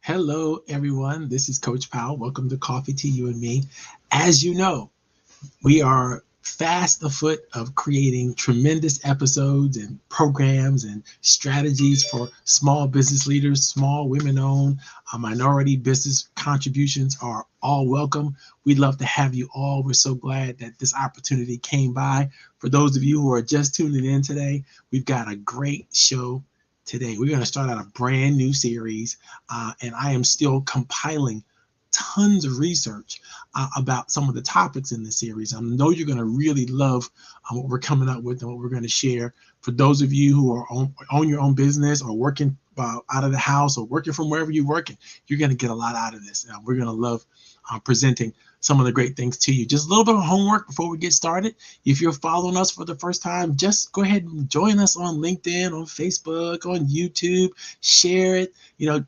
Hello, everyone. This is Coach Powell. Welcome to Coffee to You and Me. As you know, we are fast afoot of creating tremendous episodes and programs and strategies for small business leaders, small women-owned, minority business contributions are all welcome. We'd love to have you all. We're so glad that this opportunity came by. For those of you who are just tuning in today, we've got a great show today. We're going to start out a brand new series, and I am still compiling tons of research about some of the topics in the series. I know you're going to really love what we're coming up with and what we're going to share. For those of you who are on your own business or working out of the house or working from wherever you're working, you're going to get a lot out of this. We're going to love presenting some of the great things to you. Just a little bit of homework before we get started. If you're following us for the first time, just go ahead and join us on LinkedIn, on Facebook, on YouTube, share it.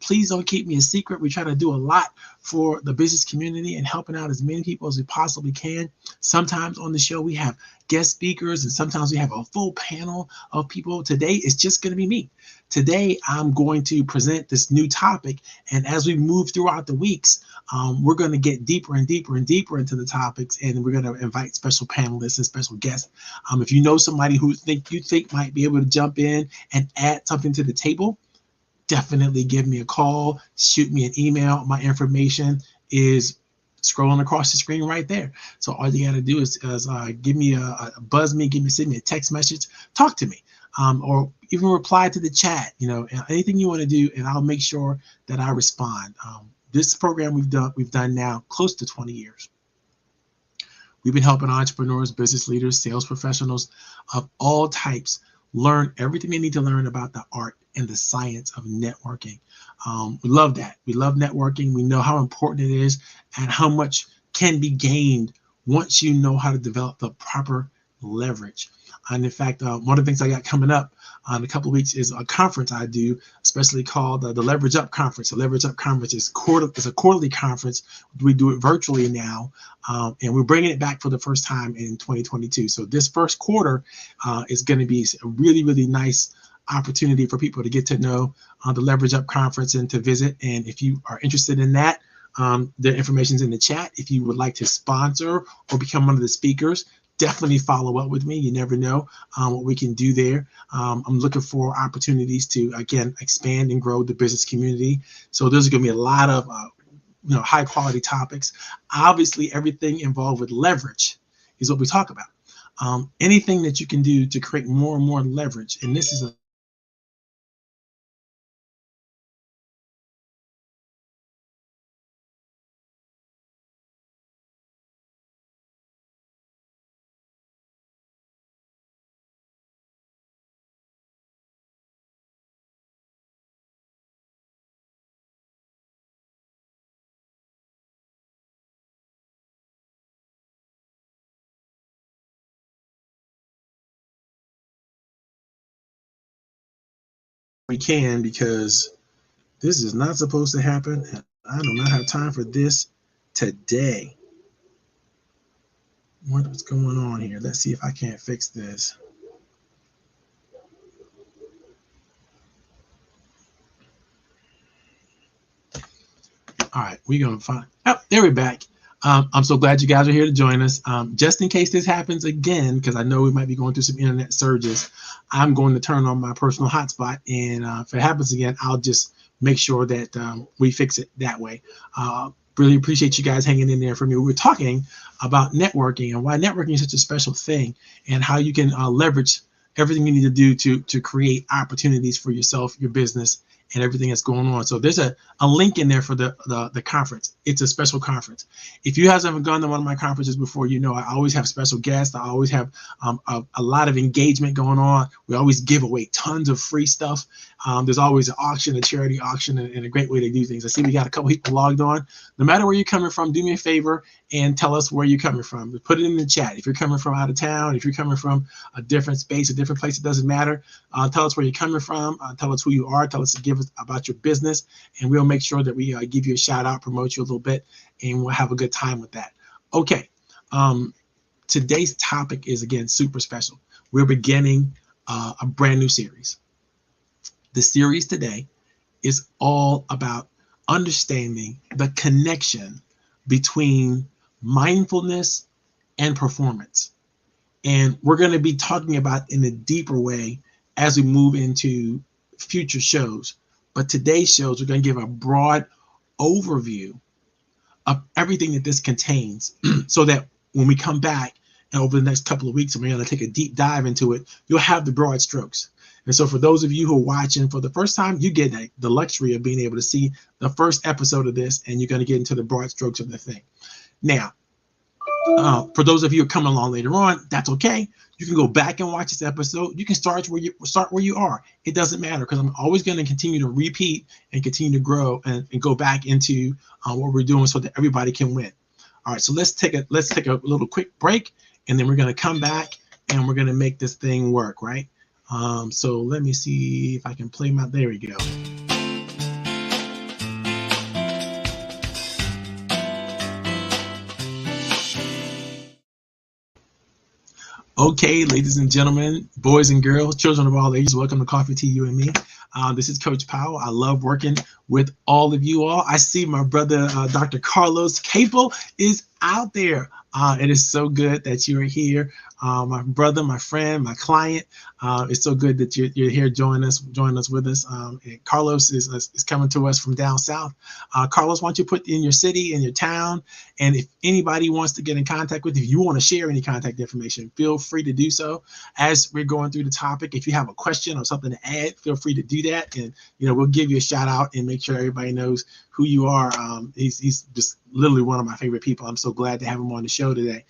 Please don't keep me a secret. We try to do a lot for the business community and helping out as many people as we possibly can. Sometimes on the show, we have guest speakers, and sometimes we have a full panel of people. Today, it's just going to be me. Today, I'm going to present this new topic, and as we move throughout the weeks, we're going to get deeper and deeper and deeper into the topics, and we're going to invite special panelists and special guests. If you know somebody who you think might be able to jump in and add something to the table, definitely give me a call, shoot me an email. My information is scrolling across the screen right there. So all you got to do is give me send me a text message, talk to me, or even reply to the chat. Anything you want to do, and I'll make sure that I respond. This program we've done now close to 20 years. We've been helping entrepreneurs, business leaders, sales professionals of all types learn everything they need to learn about the art and the science of networking. We love that. We love networking. We know how important it is and how much can be gained once you know how to develop the proper leverage. And in fact, one of the things I got coming up in a couple of weeks is a conference I do, especially called the Leverage Up Conference. The Leverage Up Conference is a quarterly conference. We do it virtually now, and we're bringing it back for the first time in 2022. So this first quarter is going to be a really, really nice opportunity for people to get to know the Leverage Up Conference and to visit. And if you are interested in that, the information's in the chat. If you would like to sponsor or become one of the speakers, definitely follow up with me. You never know what we can do there. I'm looking for opportunities to, again, expand and grow the business community. So there's going to be a lot of high quality topics. Obviously, everything involved with leverage is what we talk about. Anything that you can do to create more and more leverage. And this is a we can, because this is not supposed to happen, and I do not have time for this today. What's going on here? Let's see if I can't fix this. All right, we're going to find. Oh, there we're back. I'm so glad you guys are here to join us. Just in case this happens again, because I know we might be going through some internet surges, I'm going to turn on my personal hotspot. And if it happens again, I'll just make sure that we fix it that way. Really appreciate you guys hanging in there for me. We're talking about networking and why networking is such a special thing, and how you can leverage everything you need to do to create opportunities for yourself, your business, and everything that's going on. So there's a link in there for the conference. It's a special conference. If you haven't gone to one of my conferences before, I always have special guests. I always have a lot of engagement going on. We always give away tons of free stuff. There's always an auction, a charity auction, and a great way to do things. I see we got a couple people logged on. No matter where you're coming from, do me a favor and tell us where you're coming from. Put it in the chat. If you're coming from out of town, if you're coming from a different space, a different place, it doesn't matter. Tell us where you're coming from. Tell us who you are. Tell us about your business, and we'll make sure that we give you a shout out, promote you a little bit, and we'll have a good time with that. Okay, today's topic is, again, super special. We're beginning a brand new series. The series today is all about understanding the connection between mindfulness and performance. And we're going to be talking about in a deeper way as we move into future shows. But today's shows, we're going to give a broad overview of everything that this contains so that when we come back and over the next couple of weeks, and we're going to take a deep dive into it, you'll have the broad strokes. And so for those of you who are watching for the first time, you get the luxury of being able to see the first episode of this, and you're going to get into the broad strokes of the thing. Now, for those of you who are coming along later on, that's okay. You can go back and watch this episode. You can start where you are. It doesn't matter, because I'm always going to continue to repeat and continue to grow and go back into what we're doing so that everybody can win. All right, so let's take a little quick break, and then we're going to come back and we're going to make this thing work, right? So let me see if I can play there we go. Okay, ladies and gentlemen, boys and girls, children of all ages, welcome to Coffee Tea, You and Me. This is Coach Powell. I love working with all of you all. I see my brother, Dr. Carlos Capel, is out there. It is so good that you're here. My brother, my friend, my client. It's so good that you're here joining us with us. And Carlos is coming to us from down south. Carlos, why don't you put in your city, in your town, and if anybody wants to get in contact with you, if you want to share any contact information, feel free to do so. As we're going through the topic, if you have a question or something to add, feel free to do that, and we'll give you a shout out and make sure everybody knows who you are. He's just literally one of my favorite people. I'm so glad to have him on the show today.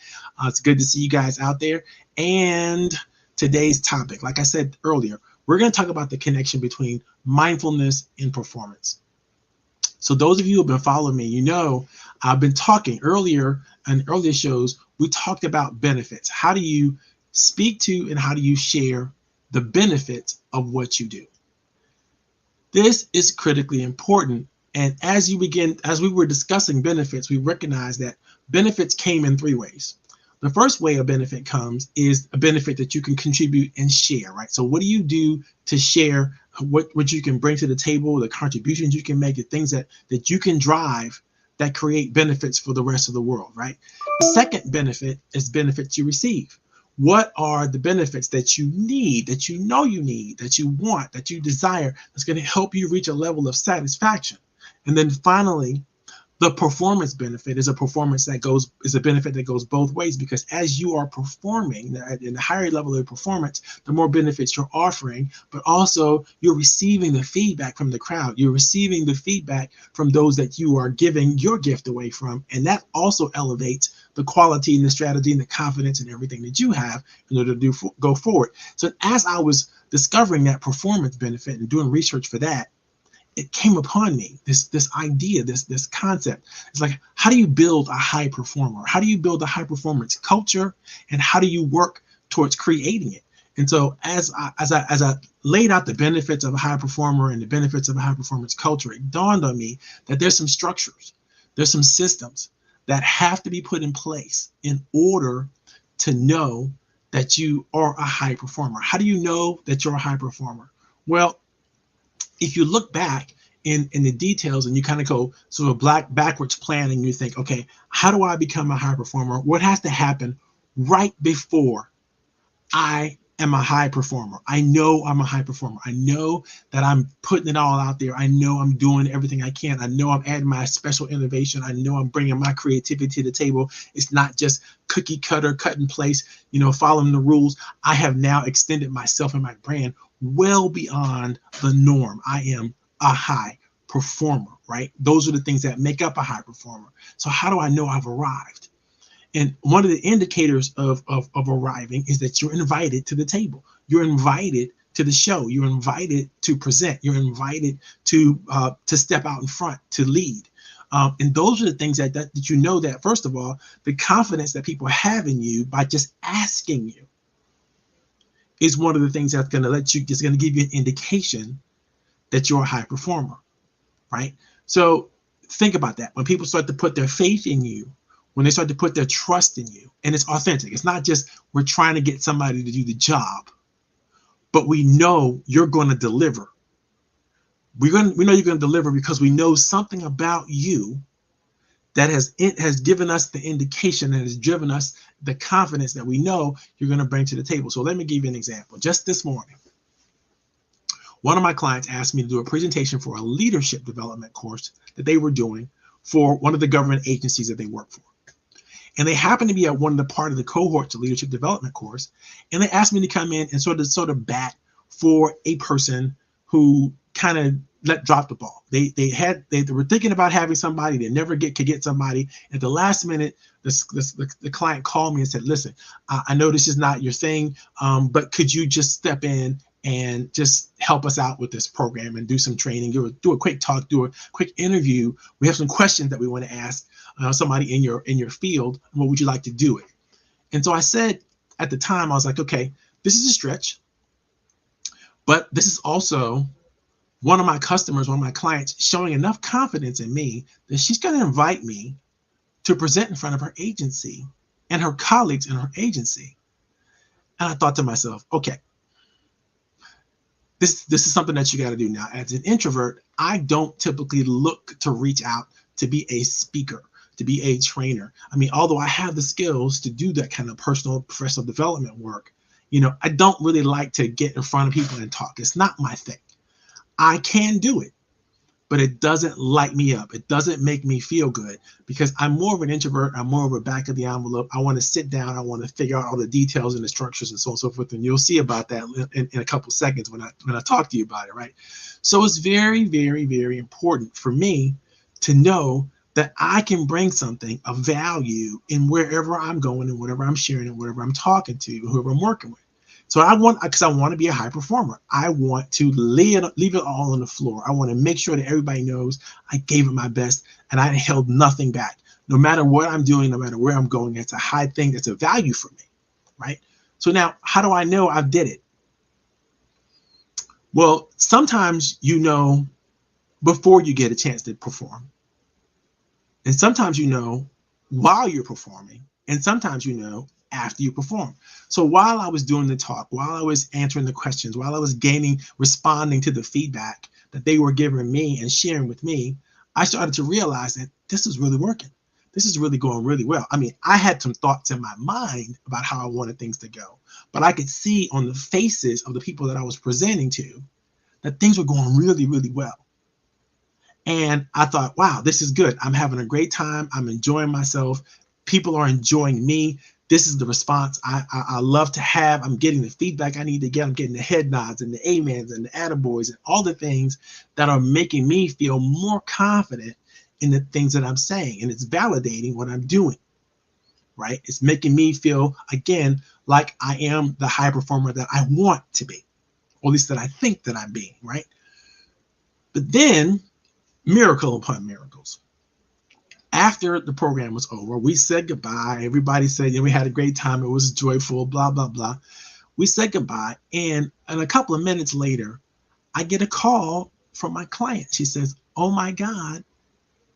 It's good to see you guys out there. And today's topic, like I said earlier, we're going to talk about the connection between mindfulness and performance. So those of you who have been following me, I've been talking earlier in earlier shows, we talked about benefits. How do you speak to and how do you share the benefits of what you do? This is critically important. And as we were discussing benefits, we recognized that benefits came in three ways. The first way a benefit comes is a benefit that you can contribute and share, right? So what do you do to share what you can bring to the table, the contributions you can make, the things that you can drive that create benefits for the rest of the world, right? The second benefit is benefits you receive. What are the benefits that you need, that you need, that you want, that you desire, that's going to help you reach a level of satisfaction? And then finally, the performance benefit is a benefit that goes both ways, because as you are performing in the higher level of performance, the more benefits you're offering, but also you're receiving the feedback from the crowd. You're receiving the feedback from those that you are giving your gift away from. And that also elevates the quality and the strategy and the confidence and everything that you have in order to go forward. So as I was discovering that performance benefit and doing research for that, it came upon me, this idea, this concept. It's like, how do you build a high performer? How do you build a high performance culture? And how do you work towards creating it? And so as I laid out the benefits of a high performer and the benefits of a high performance culture, it dawned on me that there's some structures, there's some systems that have to be put in place in order to know that you are a high performer. How do you know that you're a high performer? Well, if you look back in the details and you kind of go sort of backwards planning, you think, okay, how do I become a high performer? What has to happen right before I am a high performer? I know I'm a high performer. I know that I'm putting it all out there. I know I'm doing everything I can. I know I'm adding my special innovation. I know I'm bringing my creativity to the table. It's not just cookie cutter, cut in place, following the rules. I have now extended myself and my brand well beyond the norm. I am a high performer, right? Those are the things that make up a high performer. So how do I know I've arrived? And one of the indicators of arriving is that you're invited to the table. You're invited to the show. You're invited to present. You're invited to step out in front, to lead. And those are the things that that, first of all, the confidence that people have in you by just asking you is one of the things that's going to give you an indication that you're a high performer, right? So think about that. When people start to put their faith in you, when they start to put their trust in you, and it's authentic. It's not just we're trying to get somebody to do the job, but we know you're going to deliver. We know you're going to deliver because we know something about you that has given us the indication and has driven us the confidence that we know you're going to bring to the table. So let me give you an example. Just this morning, one of my clients asked me to do a presentation for a leadership development course that they were doing for one of the government agencies that they work for. And they happened to be at one of the part of the cohort to leadership development course. And they asked me to come in and sort of bat for a person who kind of let drop the ball. They were thinking about having somebody, they never could get somebody. At the last minute, the client called me and said, listen, I know this is not your thing, but could you just step in and just help us out with this program and do some training, do a quick talk, do a quick interview. We have some questions that we want to ask somebody in your field. What would you like to do it? And so I said at the time, I was like, okay, this is a stretch, but this is also one of my customers, one of my clients showing enough confidence in me that she's going to invite me to present in front of her agency and her colleagues in her agency. And I thought to myself, okay, this is something that you got to do now. As an introvert, I don't typically look to reach out to be a speaker, to be a trainer. I mean, although I have the skills to do that kind of personal, professional development work, I don't really like to get in front of people and talk. It's not my thing. I can do it, but it doesn't light me up. It doesn't make me feel good because I'm more of an introvert. I'm more of a back of the envelope. I want to sit down. I want to figure out all the details and the structures and so on and so forth. And you'll see about that in a couple seconds when I talk to you about it, right? So it's very, very, very important for me to know that I can bring something of value in wherever I'm going and whatever I'm sharing and whatever I'm talking to, whoever I'm working with. So because I want to be a high performer. I want to leave it all on the floor. I want to make sure that everybody knows I gave it my best and I held nothing back. No matter what I'm doing, no matter where I'm going, it's a high thing. It's a value for me, right? So now, how do I know I did it? Well, sometimes before you get a chance to perform. And sometimes while you're performing. And sometimes after you perform. So while I was doing the talk, while I was answering the questions, while I was responding to the feedback that they were giving me and sharing with me, I started to realize that this is really working. This is really going really well. I mean, I had some thoughts in my mind about how I wanted things to go, but I could see on the faces of the people that I was presenting to that things were going really, really well. And I thought, wow, this is good. I'm having a great time. I'm enjoying myself. People are enjoying me. This is the response I love to have. I'm getting the feedback I need to get. I'm getting the head nods and the amens and the attaboys and all the things that are making me feel more confident in the things that I'm saying. And it's validating what I'm doing, right? It's making me feel, again, like I am the high performer that I want to be, or at least that I think that I'm being, right? But then, miracle upon miracles. After the program was over, we said goodbye. Everybody said, we had a great time. It was joyful, blah, blah, blah. We said goodbye. And a couple of minutes later, I get a call from my client. She says, oh my God,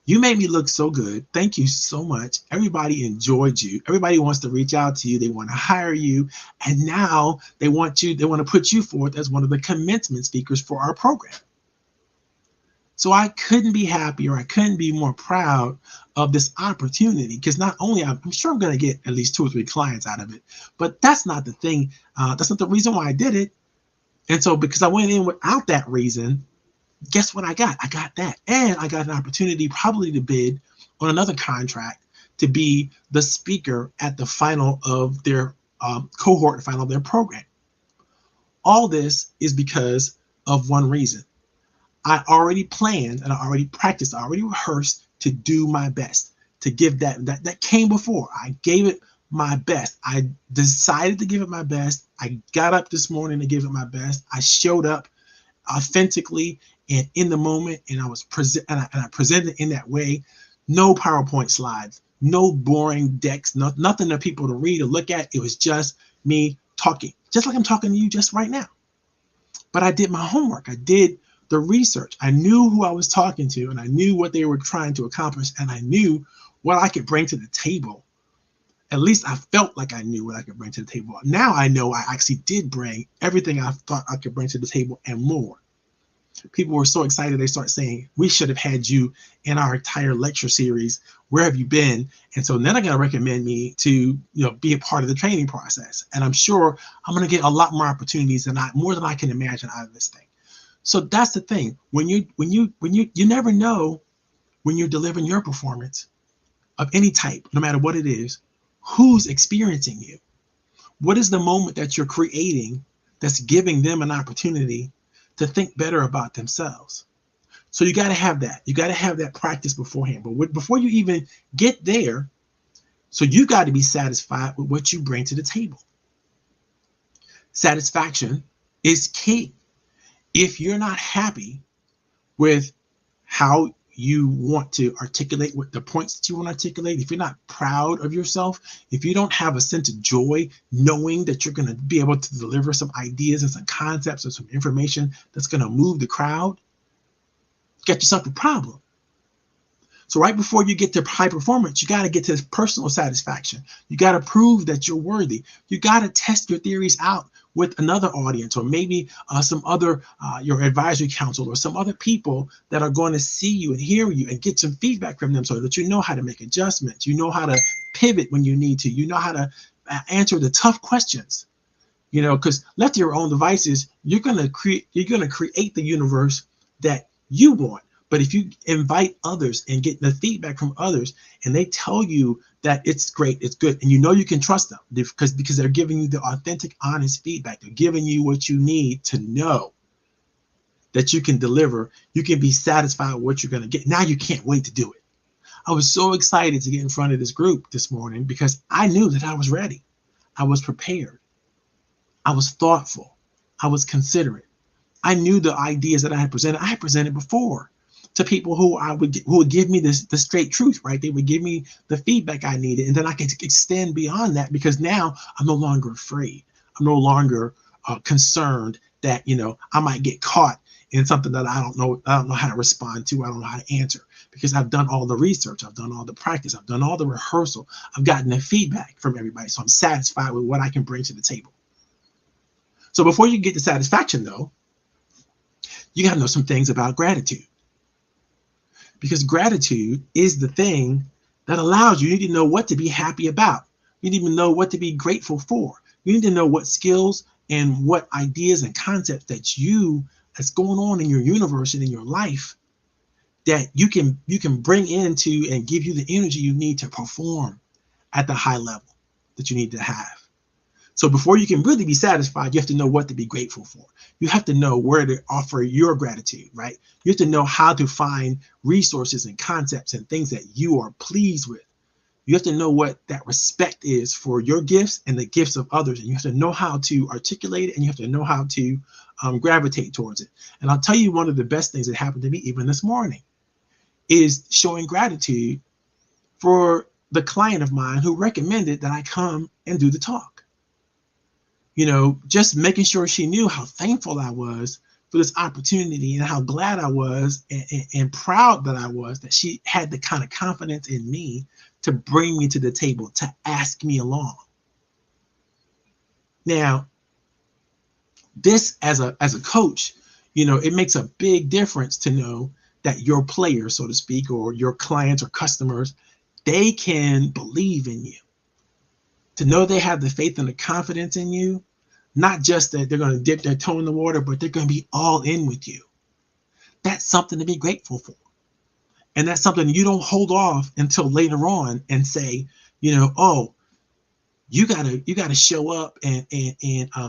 you made me look so good. Thank you so much. Everybody enjoyed you. Everybody wants to reach out to you. They want to hire you. And now they want to put you forth as one of the commencement speakers for our program. So I couldn't be happier. I couldn't be more proud of this opportunity because not only I'm sure I'm going to get at least 2 or 3 clients out of it, but that's not the thing. That's not the reason why I did it. And so because I went in without that reason, guess what I got? I got that. And I got an opportunity probably to bid on another contract to be the speaker at the final of their cohort, final of their program. All this is because of one reason. I already planned and I already practiced, I already rehearsed to do my best, to give that came before. I gave it my best. I decided to give it my best. I got up this morning to give it my best. I showed up authentically and in the moment, and I presented in that way. No PowerPoint slides, no boring decks, nothing for people to read or look at. It was just me talking, just like I'm talking to you just right now. But I did my homework. I did the research. I knew who I was talking to, and I knew what they were trying to accomplish, and I knew what I could bring to the table. At least I felt like I knew what I could bring to the table. Now I know I actually did bring everything I thought I could bring to the table and more. people were so excited. They start saying, we should have had you in our entire lecture series. Where have you been? And so then they're going to recommend me to, be a part of the training process. And I'm sure I'm going to get a lot more opportunities more than I can imagine out of this thing. So that's the thing. When you never know when you're delivering your performance of any type, no matter what it is, who's experiencing you. What is the moment that you're creating that's giving them an opportunity to think better about themselves? So you got to have that. You got to have that practice beforehand. But before you even get there, so you got to be satisfied with what you bring to the table. Satisfaction is key. If you're not happy with how you want to articulate what the points that you want to articulate, if you're not proud of yourself, if you don't have a sense of joy knowing that you're going to be able to deliver some ideas and some concepts or some information that's going to move the crowd, get yourself a problem. So right before you get to high performance, you got to get to personal satisfaction. You got to prove that you're worthy. You got to test your theories out with another audience, or maybe some other, your advisory council, or some other people that are going to see you and hear you and get some feedback from them, so that you know how to make adjustments. You know how to pivot when you need to. You know how to answer the tough questions. Because left to your own devices, you're going to create the universe that you want. But if you invite others and get the feedback from others, and they tell you that it's great, it's good, and you can trust them because they're giving you the authentic, honest feedback. They're giving you what you need to know that you can deliver. You can be satisfied with what you're going to get. Now you can't wait to do it. I was so excited to get in front of this group this morning because I knew that I was ready. I was prepared. I was thoughtful. I was considerate. I knew the ideas that I had presented before to people who would give me the straight truth, right? They would give me the feedback I needed, and then I could extend beyond that, because now I'm no longer afraid. I'm no longer concerned that I might get caught in something that I don't know how to respond to. I don't know how to answer, because I've done all the research, I've done all the practice, I've done all the rehearsal, I've gotten the feedback from everybody, so I'm satisfied with what I can bring to the table. So before you get to satisfaction, though, you got to know some things about gratitude. Because gratitude is the thing that allows you. You need to know what to be happy about. You need to know what to be grateful for. You need to know what skills and what ideas and concepts that's going on in your universe and in your life that you can bring into and give you the energy you need to perform at the high level that you need to have. So before you can really be satisfied, you have to know what to be grateful for. You have to know where to offer your gratitude, right? You have to know how to find resources and concepts and things that you are pleased with. You have to know what that respect is for your gifts and the gifts of others. And you have to know how to articulate it, and you have to know how to gravitate towards it. And I'll tell you, one of the best things that happened to me even this morning is showing gratitude for the client of mine who recommended that I come and do the talk. Just making sure she knew how thankful I was for this opportunity, and how glad I was and proud that I was that she had the kind of confidence in me to bring me to the table, to ask me along. Now, this as a coach, it makes a big difference to know that your players, so to speak, or your clients or customers, they can believe in you. To know they have the faith and the confidence in you, not just that they're going to dip their toe in the water, but they're going to be all in with you. That's something to be grateful for. And that's something you don't hold off until later on and say, oh, you gotta show up and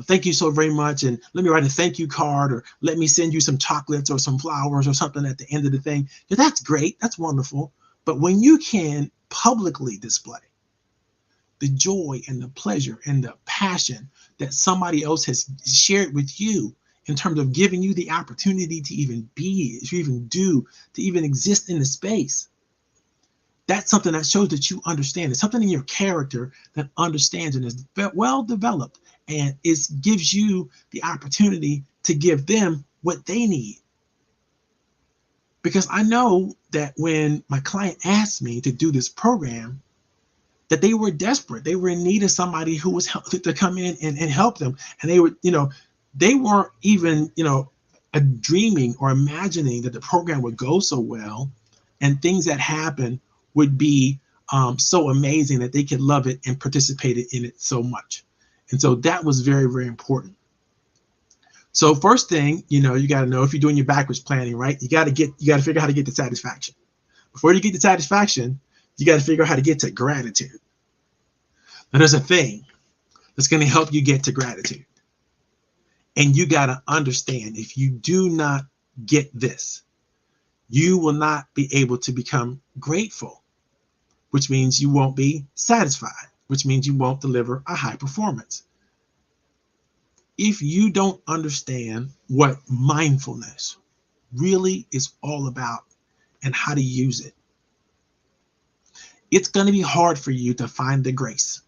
thank you so very much, and let me write a thank you card, or let me send you some chocolates or some flowers or something at the end of the thing. That's great, that's wonderful. But when you can publicly display the joy and the pleasure and the passion that somebody else has shared with you in terms of giving you the opportunity to even be, to even do, to even exist in the space, that's something that shows that you understand. It's something in your character that understands and is well developed, and it gives you the opportunity to give them what they need. Because I know that when my client asked me to do this program, that they were desperate. They were in need of somebody who was to come in and help them. And they were, they weren't even, dreaming or imagining that the program would go so well and things that happen would be so amazing that they could love it and participated in it so much. And so that was very, very important. So first thing, you got to know, if you're doing your backwards planning, right, you got to figure out how to get to satisfaction. Before you get to satisfaction, you got to figure out how to get to gratitude. Now, there's a thing that's going to help you get to gratitude. And you got to understand, if you do not get this, you will not be able to become grateful, which means you won't be satisfied, which means you won't deliver a high performance. If you don't understand what mindfulness really is all about and how to use it, it's going to be hard for you to find the grace.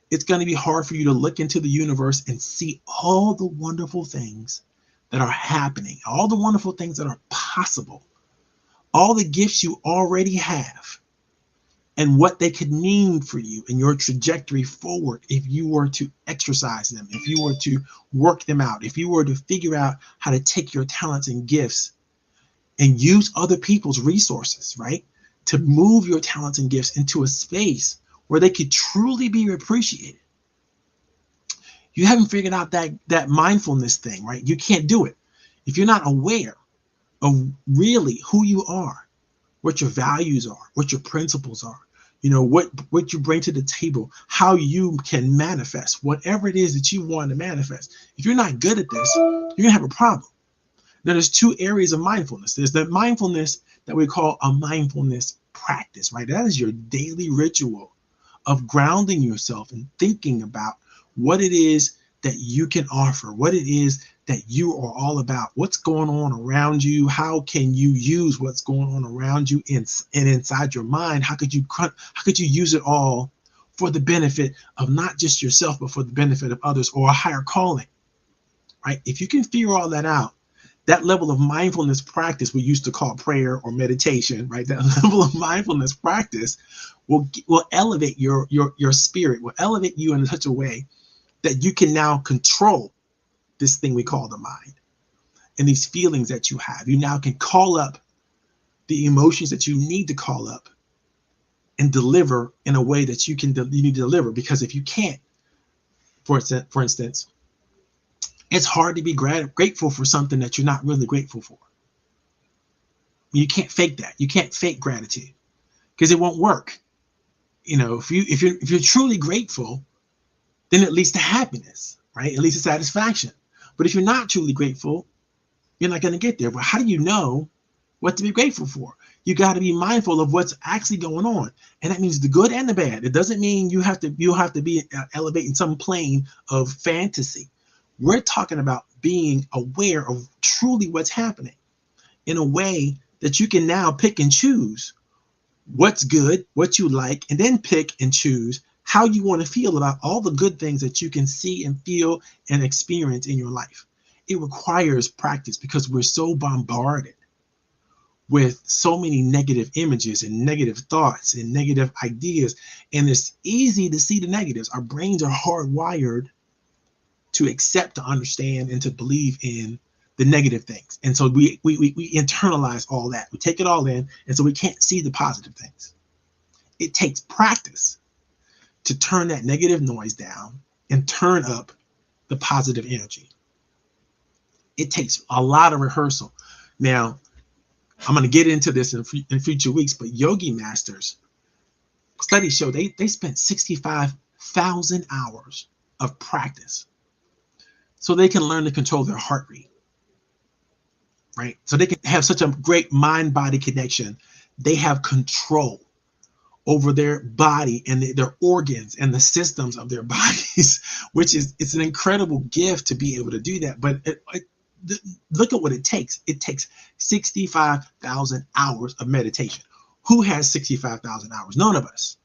It's going to be hard for you to look into the universe and see all the wonderful things that are happening, all the wonderful things that are possible, all the gifts you already have, and what they could mean for you and your trajectory forward if you were to exercise them, if you were to work them out, if you were to figure out how to take your talents and gifts and use other people's resources, right, to move your talents and gifts into a space where they could truly be appreciated. You haven't figured out that mindfulness thing, right? You can't do it if you're not aware of really who you are, what your values are, what your principles are, what you bring to the table, how you can manifest whatever it is that you want to manifest. If you're not good at this, you're gonna have a problem. Now, there's two areas of mindfulness. There's the mindfulness that we call a mindfulness practice, right? That is your daily ritual of grounding yourself and thinking about what it is that you can offer, what it is that you are all about, what's going on around you, how can you use what's going on around you and inside your mind, how could you use it all for the benefit of not just yourself, but for the benefit of others or a higher calling, right? If you can figure all that out, that level of mindfulness practice we used to call prayer or meditation, right? That level of mindfulness practice will elevate your spirit, will elevate you in such a way that you can now control this thing we call the mind and these feelings that you have. You now can call up the emotions that you need to call up and deliver in a way that you need to deliver. Because if you can't, for instance, it's hard to be grateful for something that you're not really grateful for. You can't fake that. You can't fake gratitude because it won't work. If you're truly grateful, then it leads to happiness, right? It leads to satisfaction. But if you're not truly grateful, you're not going to get there. But how do you know what to be grateful for? You got to be mindful of what's actually going on, and that means the good and the bad. It doesn't mean you have to be elevating some plane of fantasy. We're talking about being aware of truly what's happening in a way that you can now pick and choose what's good, what you like, and then pick and choose how you want to feel about all the good things that you can see and feel and experience in your life. It requires practice because we're so bombarded with so many negative images and negative thoughts and negative ideas. And it's easy to see the negatives. Our brains are hardwired to accept, to understand, and to believe in the negative things. And so we internalize all that. We take it all in, and so we can't see the positive things. It takes practice to turn that negative noise down and turn up the positive energy. It takes a lot of rehearsal. Now, I'm going to get into this in future weeks, but yogi masters, studies show they spent 65,000 hours of practice so they can learn to control their heart rate, right? So they can have such a great mind-body connection. They have control over their body and their organs and the systems of their bodies, which it's an incredible gift to be able to do that. But look at what it takes. It takes 65,000 hours of meditation. Who has 65,000 hours? None of us.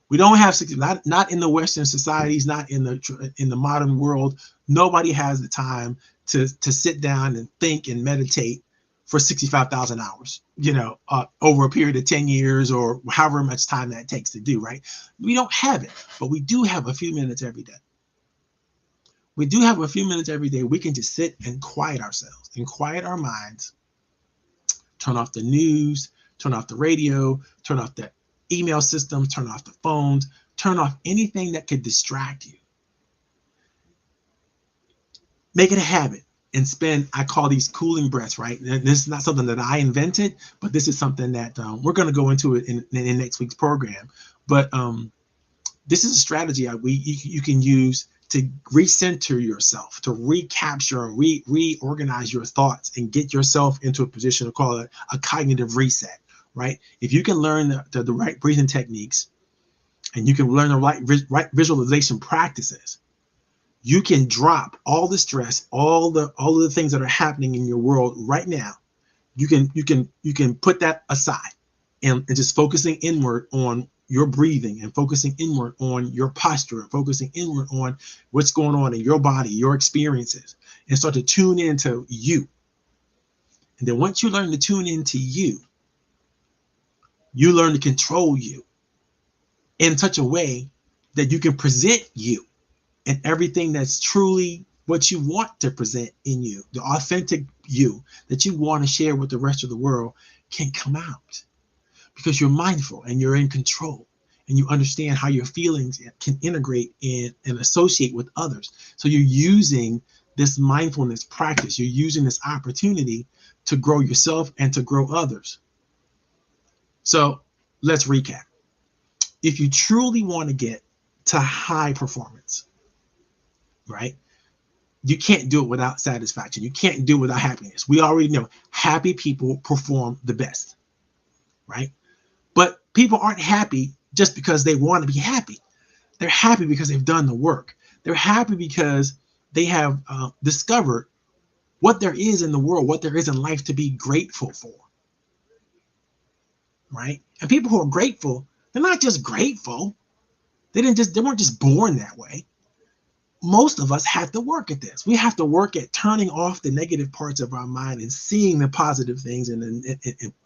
We don't have 60. Not in the Western societies. Not in the modern world. Nobody has the time to sit down and think and meditate for 65,000 hours. Over a period of 10 years or however much time that takes to do. Right? We don't have it, but we do have a few minutes every day. we do have a few minutes every day. We can just sit and quiet ourselves and quiet our minds, turn off the news, turn off the radio, turn off the email system, turn off the phones, turn off anything that could distract you. Make it a habit and spend, I call these cooling breaths, right? And this is not something that I invented, but this is something that we're going to go into it in next week's program. But this is a strategy you can use to recenter yourself, to recapture and reorganize your thoughts and get yourself into a position to call it a cognitive reset, right? If you can learn the right breathing techniques and you can learn the right visualization practices, you can drop all the stress, all of the things that are happening in your world right now. You can put that aside and just focusing inward on your breathing and focusing inward on your posture, focusing inward on what's going on in your body, your experiences, and start to tune into you. And then once you learn to tune into you, you learn to control you in such a way that you can present you and everything that's truly what you want to present in you, the authentic you that you want to share with the rest of the world can come out because you're mindful and you're in control and you understand how your feelings can integrate and associate with others. So you're using this mindfulness practice, you're using this opportunity to grow yourself and to grow others. So let's recap. If you truly want to get to high performance, right? You can't do it without satisfaction. You can't do it without happiness. We already know happy people perform the best, right? But people aren't happy just because they want to be happy. They're happy because they've done the work. They're happy because they have discovered what there is in the world, what there is in life to be grateful for, right? And people who are grateful, they're not just grateful. They weren't just born that way. Most of us have to work at this. We have to work at turning off the negative parts of our mind and seeing the positive things and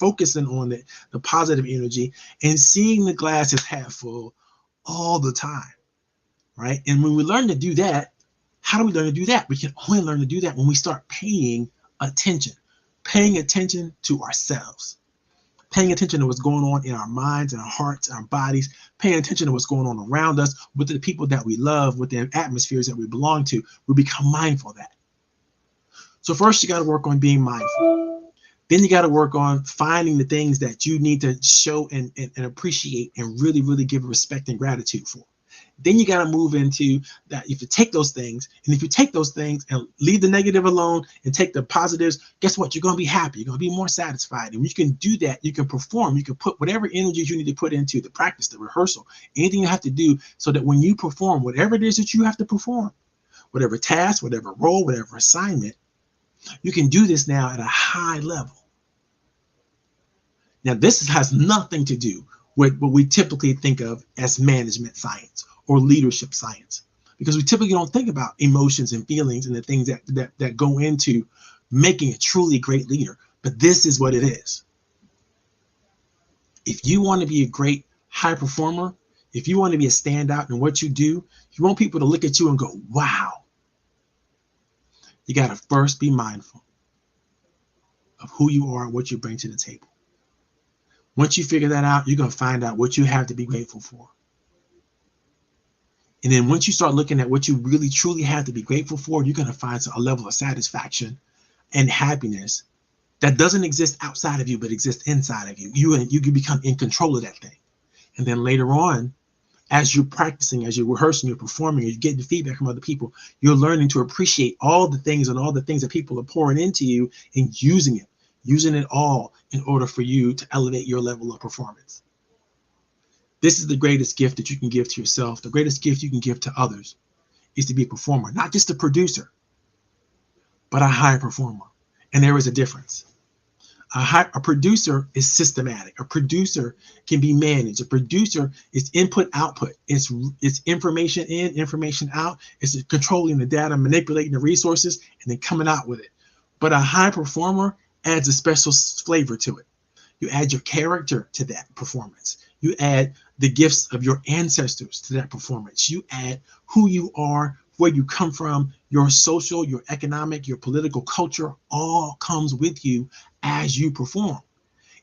focusing on the positive energy and seeing the glass as half full all the time, right? And when we learn to do that, how do we learn to do that? We can only learn to do that when we start paying attention to ourselves, paying attention to what's going on in our minds and our hearts, our bodies, paying attention to what's going on around us with the people that we love, with the atmospheres that we belong to. We become mindful of that. So first you got to work on being mindful. Then you got to work on finding the things that you need to show and appreciate and really, really give respect and gratitude for. Then you got to move into that. If you take those things and leave the negative alone and take the positives, guess what? You're going to be happy. You're going to be more satisfied. And when you can do that, you can perform. You can put whatever energies you need to put into the practice, the rehearsal, anything you have to do so that when you perform, whatever it is that you have to perform, whatever task, whatever role, whatever assignment, you can do this now at a high level. Now, this has nothing to do with what we typically think of as management science or leadership science, because we typically don't think about emotions and feelings and the things that go into making a truly great leader. But this is what it is. If you want to be a great high performer, if you want to be a standout in what you do, you want people to look at you and go, wow. You got to first be mindful of who you are and what you bring to the table. Once you figure that out, you're going to find out what you have to be grateful for. And then once you start looking at what you really truly have to be grateful for, you're going to find a level of satisfaction and happiness that doesn't exist outside of you, but exists inside of you. You can become in control of that thing. And then later on, as you're practicing, as you're rehearsing, you're performing, you're getting feedback from other people, you're learning to appreciate all the things and all the things that people are pouring into you and using it all in order for you to elevate your level of performance. This is the greatest gift that you can give to yourself. The greatest gift you can give to others is to be a performer, not just a producer, but a high performer. And there is a difference. A producer is systematic. A producer can be managed. A producer is input, output. It's information in, information out. It's controlling the data, manipulating the resources, and then coming out with it. But a high performer adds a special flavor to it. You add your character to that performance. You add the gifts of your ancestors to that performance. You add who you are where you come from, your social, your economic, your political culture, all comes with you as you perform.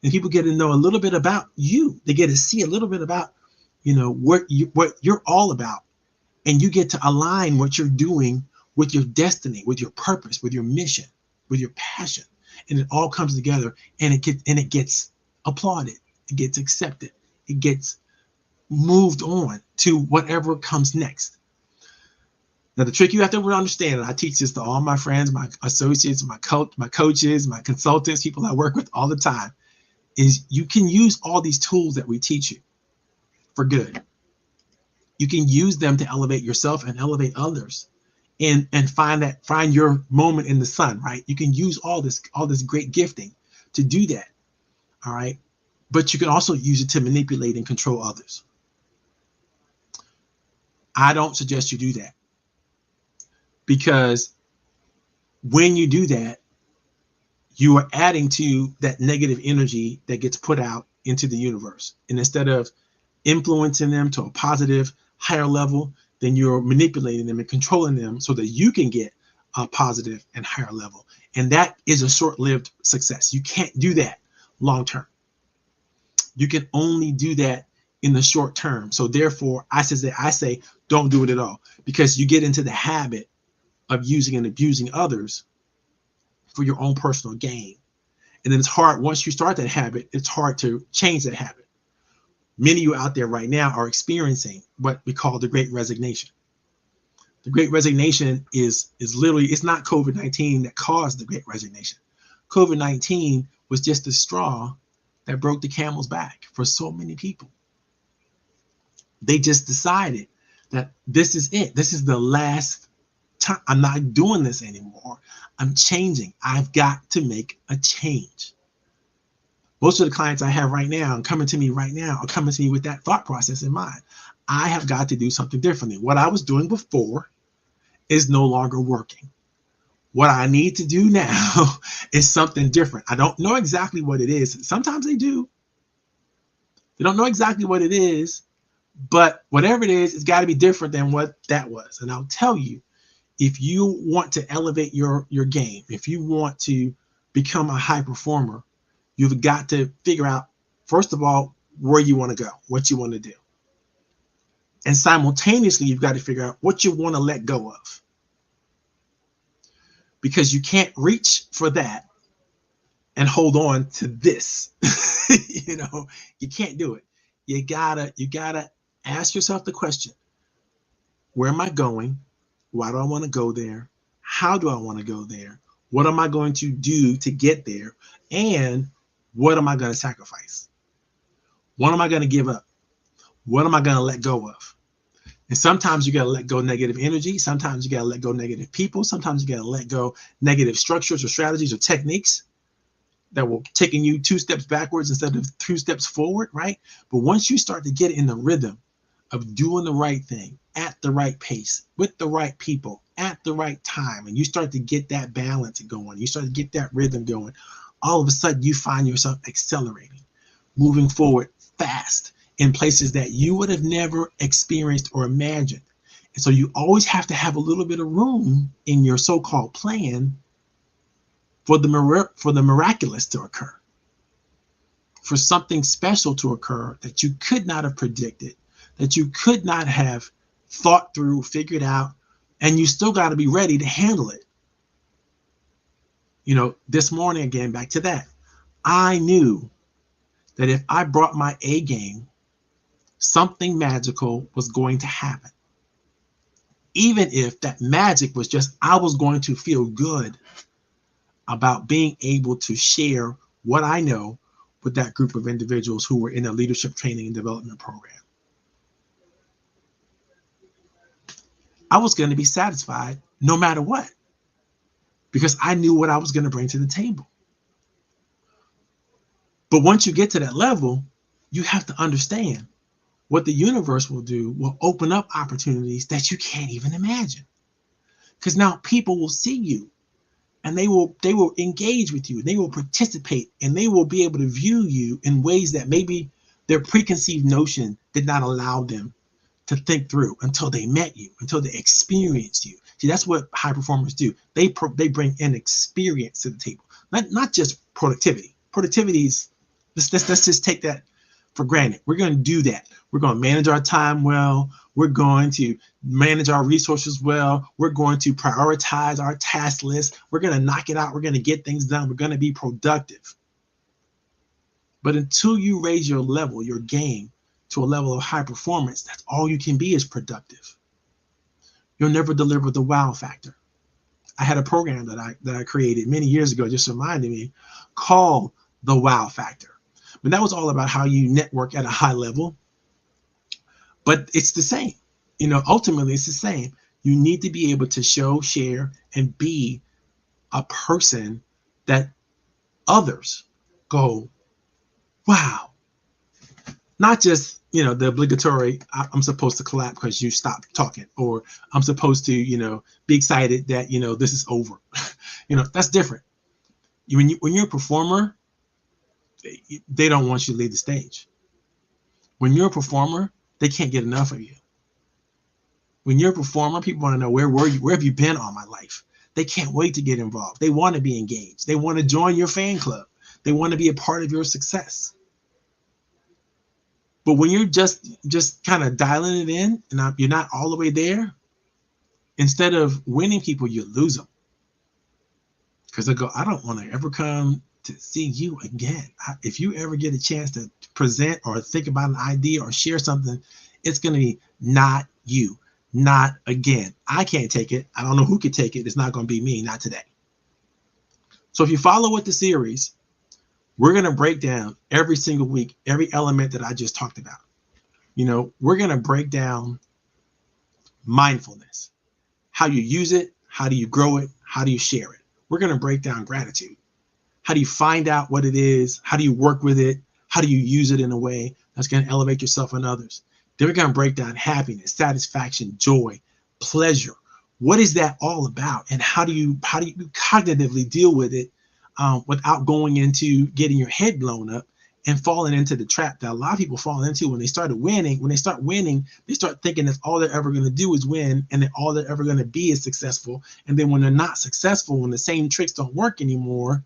And people get to know a little bit about you. They get to see a little bit about, what you're all about. And you get to align what you're doing with your destiny, with your purpose, with your mission, with your passion. And it all comes together, and it gets applauded. It gets accepted. It gets moved on to whatever comes next. Now, the trick you have to understand, and I teach this to all my friends, my associates, my coaches, my consultants, people I work with all the time, is you can use all these tools that we teach you for good. You can use them to elevate yourself and elevate others, and find your moment in the sun, right? You can use all this great gifting to do that, all right? But you can also use it to manipulate and control others. I don't suggest you do that, because when you do that, you are adding to that negative energy that gets put out into the universe. And instead of influencing them to a positive, higher level, then you're manipulating them and controlling them so that you can get a positive and higher level. And that is a short-lived success. You can't do that long term. You can only do that in the short term. So therefore, I say, don't do it at all, because you get into the habit of using and abusing others for your own personal gain. And then it's hard, once you start that habit, it's hard to change that habit. Many of you out there right now are experiencing what we call the Great Resignation. The Great Resignation is literally, it's not COVID-19 that caused the Great Resignation. COVID-19 was just the straw that broke the camel's back for so many people. They just decided that this is it. This is the last time. I'm not doing this anymore. I'm changing. I've got to make a change. Most of the clients I have right now and coming to me right now are coming to me with that thought process in mind. I have got to do something differently. What I was doing before is no longer working. What I need to do now is something different. I don't know exactly what it is. Sometimes they do. They don't know exactly what it is, but whatever it is, it's got to be different than what that was. And I'll tell you, if you want to elevate your game, if you want to become a high performer, you've got to figure out, first of all, where you want to go, what you want to do. And simultaneously, you've got to figure out what you want to let go of. Because you can't reach for that and hold on to this. You can't do it. You gotta ask yourself the question, where am I going? Why do I want to go there? How do I want to go there? What am I going to do to get there? And what am I going to sacrifice? What am I going to give up? What am I going to let go of? And sometimes you got to let go negative energy. Sometimes you got to let go negative people. Sometimes you got to let go negative structures or strategies or techniques that will taking you 2 steps backwards instead of 2 steps forward, right? But once you start to get in the rhythm of doing the right thing at the right pace with the right people at the right time, and you start to get that balance going, you start to get that rhythm going, all of a sudden you find yourself accelerating, moving forward fast in places that you would have never experienced or imagined. And so you always have to have a little bit of room in your so-called plan for the miraculous to occur, for something special to occur that you could not have predicted, that you could not have thought through, figured out, and you still got to be ready to handle it. This morning, again, back to that, I knew that if I brought my A game, something magical was going to happen. Even if that magic was just, I was going to feel good about being able to share what I know with that group of individuals who were in a leadership training and development program. I was going to be satisfied no matter what, because I knew what I was going to bring to the table. But once you get to that level, you have to understand what the universe will do will open up opportunities that you can't even imagine. Because now people will see you and they will engage with you, and they will participate, and they will be able to view you in ways that maybe their preconceived notion did not allow them to think through until they met you, until they experienced you. See, that's what high performers do. They bring in experience to the table, not just productivity. Productivity is, let's just take that for granted. We're going to do that. We're going to manage our time well. We're going to manage our resources well. We're going to prioritize our task list. We're going to knock it out. We're going to get things done. We're going to be productive. But until you raise your level, your game, to a level of high performance, that's all you can be, is productive. You'll never deliver the wow factor. I had a program that I created many years ago, just reminded me, called the wow factor. But that was all about how you network at a high level. But it's the same. Ultimately, it's the same. You need to be able to show, share, and be a person that others go, wow. Not just, the obligatory, I'm supposed to clap because you stopped talking, or I'm supposed to, be excited that, this is over. That's different. When you're a performer, they don't want you to leave the stage. When you're a performer, they can't get enough of you. When you're a performer, people want to know, where were you? Where have you been all my life? They can't wait to get involved. They want to be engaged. They want to join your fan club. They want to be a part of your success. But when you're just kind of dialing it in and you're not all the way there, instead of winning people, you lose them. Because they go, I don't want to ever come to see you again. If you ever get a chance to present or think about an idea or share something, it's going to be not you, not again. I can't take it. I don't know who could take it. It's not going to be me, not today. So if you follow with the series, we're going to break down every single week, every element that I just talked about. We're going to break down mindfulness, how you use it, how do you grow it, how do you share it. We're going to break down gratitude. How do you find out what it is? How do you work with it? How do you use it in a way that's going to elevate yourself and others? Then we're going to break down happiness, satisfaction, joy, pleasure. What is that all about? And how do you cognitively deal with it without going into getting your head blown up and falling into the trap that a lot of people fall into when they start winning. When they start winning, they start thinking that all they're ever going to do is win, and that all they're ever going to be is successful. And then when they're not successful, when the same tricks don't work anymore,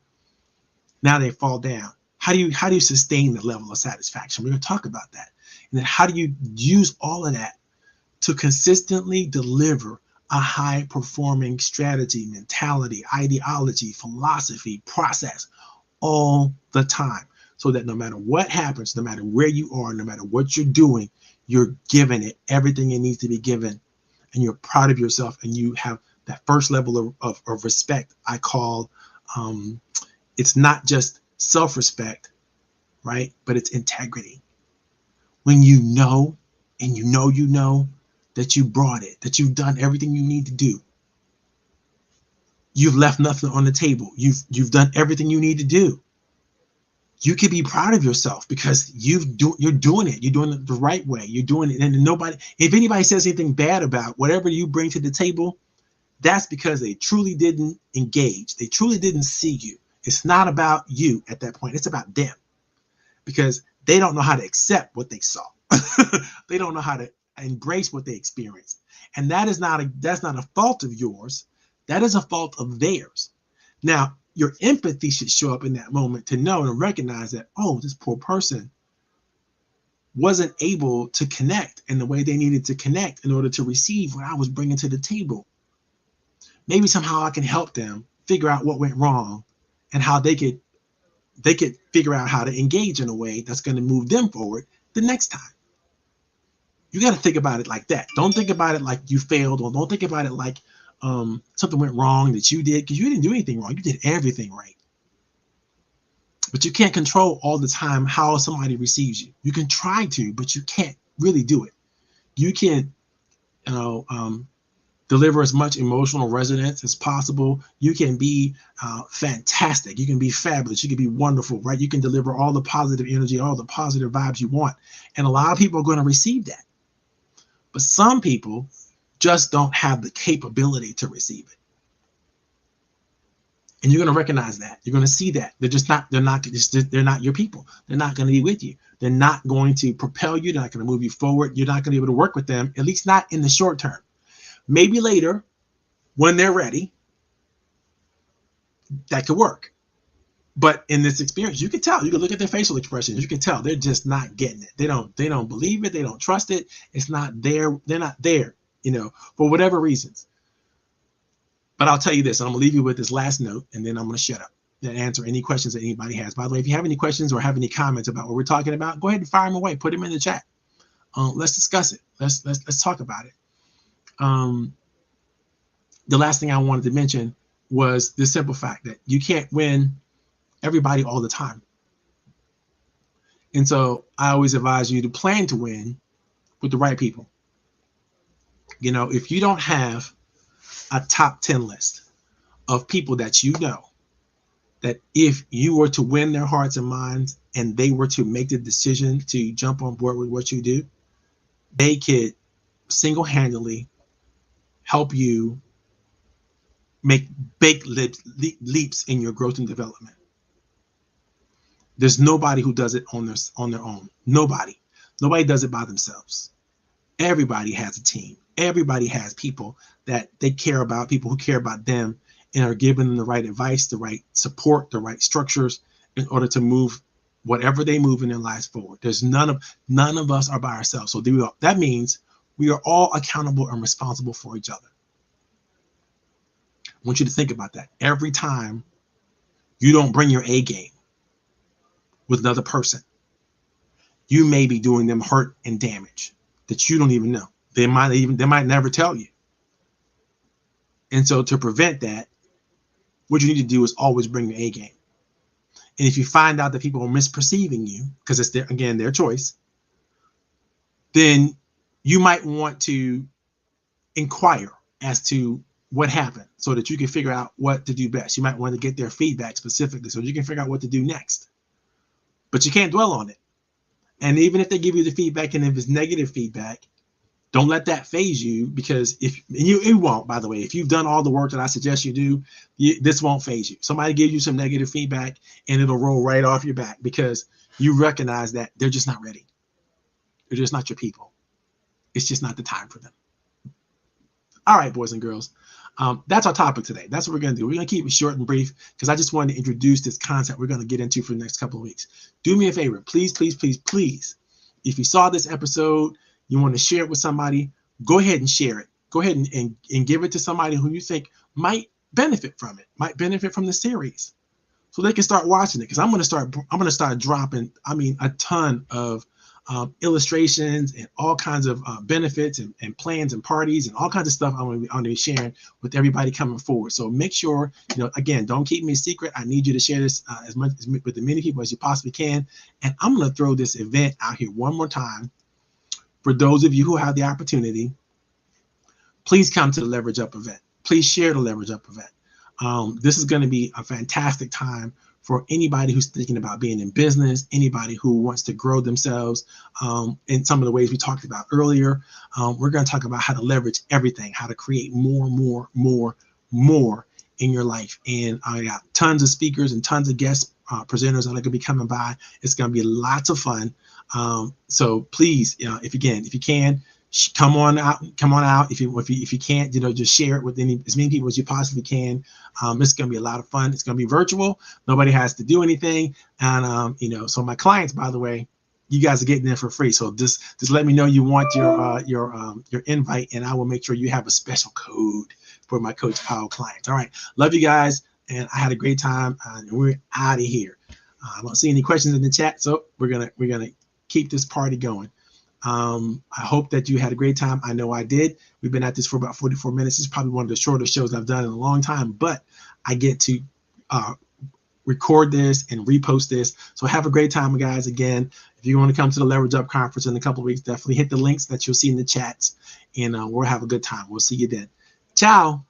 now they fall down. How do you sustain the level of satisfaction? We're going to talk about that. And then how do you use all of that to consistently deliver a high performing strategy, mentality, ideology, philosophy, process all the time, so that no matter what happens, no matter where you are, no matter what you're doing, you're giving it everything it needs to be given, and you're proud of yourself, and you have that first level of respect. I call it's not just self-respect, right? But it's integrity. When you know, and you know that you brought it, that you've done everything you need to do. You've left nothing on the table. You've done everything you need to do. You can be proud of yourself because you're doing it. You're doing it the right way. You're doing it. And if anybody says anything bad about whatever you bring to the table, that's because they truly didn't engage. They truly didn't see you. It's not about you at that point. It's about them, because they don't know how to accept what they saw. They don't know how to embrace what they experienced. And that's not a fault of yours. That is a fault of theirs. Now, your empathy should show up in that moment to know and recognize that, oh, this poor person wasn't able to connect in the way they needed to connect in order to receive what I was bringing to the table. Maybe somehow I can help them figure out what went wrong and how they could figure out how to engage in a way that's going to move them forward the next time. You got to think about it like that. Don't think about it like you failed, or don't think about it like something went wrong that you did, because you didn't do anything wrong. You did everything right. But you can't control all the time how somebody receives you. You can try to, but you can't really do it. You can, deliver as much emotional resonance as possible. You can be fantastic. You can be fabulous. You can be wonderful, right? You can deliver all the positive energy, all the positive vibes you want. And a lot of people are going to receive that. But some people just don't have the capability to receive it. And you're going to recognize that. You're going to see that. They're not your people. They're not going to be with you. They're not going to propel you. They're not going to move you forward. You're not going to be able to work with them, at least not in the short term. Maybe later, when they're ready, that could work. But in this experience, you can tell. You can look at their facial expressions. You can tell they're just not getting it. They don't believe it. They don't trust it. It's not there. They're not there, for whatever reasons. But I'll tell you this, and I'm going to leave you with this last note, and then I'm going to shut up and answer any questions that anybody has. By the way, if you have any questions or have any comments about what we're talking about, go ahead and fire them away. Put them in the chat. Let's discuss it. Let's talk about it. The last thing I wanted to mention was the simple fact that you can't win everybody all the time. And so I always advise you to plan to win with the right people. If you don't have a top 10 list of people that that if you were to win their hearts and minds and they were to make the decision to jump on board with what you do, they could single-handedly help you make big leaps in your growth and development. There's nobody who does it on their own. Nobody does it by themselves. Everybody has a team. Everybody has people that they care about, people who care about them and are giving them the right advice, the right support, the right structures in order to move whatever they move in their lives forward. There's none of us are by ourselves. So that means we are all accountable and responsible for each other. I want you to think about that. Every time you don't bring your A game with another person, you may be doing them hurt and damage that you don't even know. They might never tell you. And so to prevent that, what you need to do is always bring your A game. And if you find out that people are misperceiving you, because it's their choice, then you might want to inquire as to what happened so that you can figure out what to do best. You might want to get their feedback specifically so you can figure out what to do next. But you can't dwell on it. And even if they give you the feedback, and if it's negative feedback, don't let that phase you, because it won't, by the way. If you've done all the work that I suggest you do, this won't phase you. Somebody gives you some negative feedback and it'll roll right off your back because you recognize that they're just not ready. They're just not your people. It's just not the time for them. All right, boys and girls. That's our topic today. That's what we're going to do. We're going to keep it short and brief because I just wanted to introduce this concept we're going to get into for the next couple of weeks. Do me a favor. Please, please, please, please. If you saw this episode, you want to share it with somebody, go ahead and share it. Go ahead and give it to somebody who you think might benefit from it, might benefit from the series, so they can start watching it. Because I'm going to start dropping, a ton of illustrations and all kinds of benefits and plans and parties and all kinds of stuff I'm going to be sharing with everybody coming forward. So make sure, again, don't keep me a secret. I need you to share this as much with as many people as you possibly can. And I'm going to throw this event out here one more time. For those of you who have the opportunity, please come to the Leverage Up event. Please share the Leverage Up event. This is going to be a fantastic time for anybody who's thinking about being in business, anybody who wants to grow themselves in some of the ways we talked about earlier. We're going to talk about how to leverage everything, how to create more in your life. And I got tons of speakers and tons of guest presenters that are going to be coming by. It's going to be lots of fun. So please, if you can, come on out. If you can't, just share it with as many people as you possibly can. It's going to be a lot of fun. It's going to be virtual. Nobody has to do anything. And, so my clients, by the way, you guys are getting there for free. So just let me know you want your invite, and I will make sure you have a special code for my Coach Powell clients. All right. Love you guys. And I had a great time, and we're out of here. I don't see any questions in the chat, so we're gonna keep this party going. I hope that you had a great time. I know I did. We've been at this for about 44 minutes. It's probably one of the shortest shows I've done in a long time, but I get to record this and repost this. So have a great time, guys. Again, if you want to come to the Leverage Up conference in a couple of weeks, definitely hit the links that you'll see in the chats, and we'll have a good time. We'll see you then. Ciao.